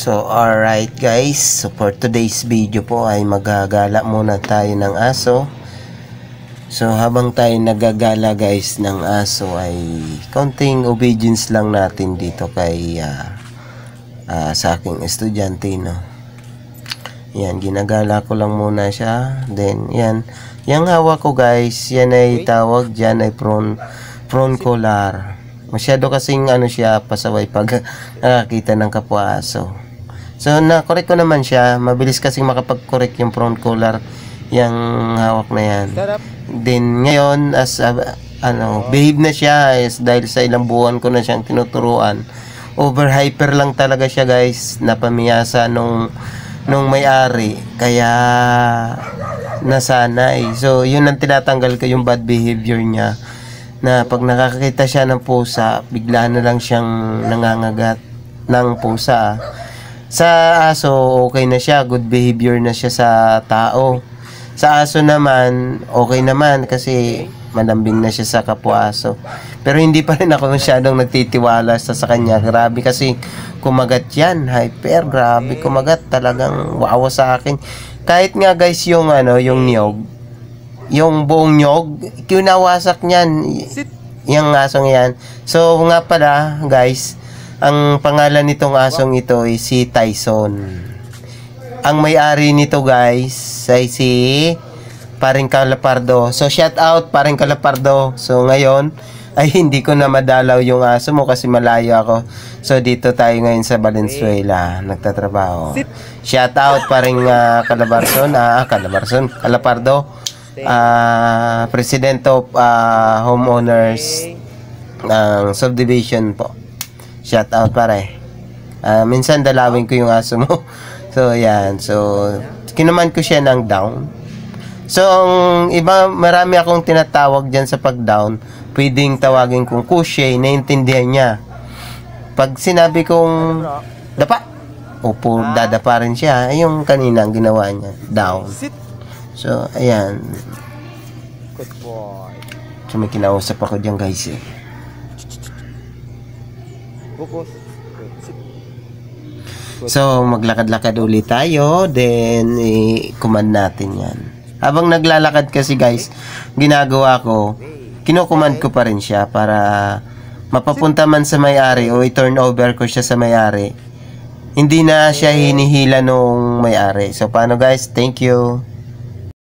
So alright guys, so for today's video po ay magagala muna tayo ng aso. So habang tayo nagagala guys ng aso ay konting obedience lang natin dito kay sa aking estudyante, no. Yan, ginagala ko lang muna siya. Then yan, yung hawak ko guys, yan ay tawag dyan ay prawn collar. Masyado kasing ano siya, pasaway pag nakakita ng kapwa aso. So na-correct ko naman siya. Mabilis kasing makapag-correct yung prawn collar, yung hawak na yan. Then ngayon as behave na siya dahil sa ilang buwan ko na siyang tinuturuan. Over hyper lang talaga siya guys, napamiyasa nung may-ari, kaya nasanay. So yun ang tinatanggal ko, yung bad behavior niya, na pag nakakita siya ng pusa, bigla na lang siyang nangangagat ng pusa. Sa aso, okay na siya, good behavior na siya sa tao. Sa aso naman, okay naman kasi malambing na siya sa kapwa aso. Pero hindi pa rin ako masyadong nagtitiwala sa kanya. Grabe kasi kumagat yan, hyper, grabe kumagat, talagang wawa sa akin. Kahit nga guys yung yung niyog, yung buong nyog, kinawasak niyan yung asong yan. So nga pala guys, ang pangalan nitong asong ito ay si Tyson. Ang may-ari nito guys ay si Paring Calapardo. So shout out Paring Calapardo. So ngayon ay hindi ko na madalaw yung aso mo kasi malayo ako. So dito tayo ngayon sa Valenzuela nagtatrabaho. Shout out Paring Calapardo. President of homeowners ng subdivision po. Shout out pare. Minsan dalawin ko yung aso mo. So yan. So kinaman ko siya ng down. So ang iba, marami akong tinatawag dyan sa pag down. Pwedeng tawagin kong kushe, naiintindihan niya. Pag sinabi kong dapa, opo, dadapa rin siya. Yung kanina ang ginawa niya, down. So ayan. Good boy. So may kinausap ako dyan guys eh. So maglakad-lakad ulit tayo, then i-command natin yan. Habang naglalakad kasi guys, ginagawa ko, kino-command ko pa rin siya para mapapunta man sa may-ari o i-turn over ko siya sa may-ari. Hindi na siya hinihila nung may-ari. So paano guys? Thank you.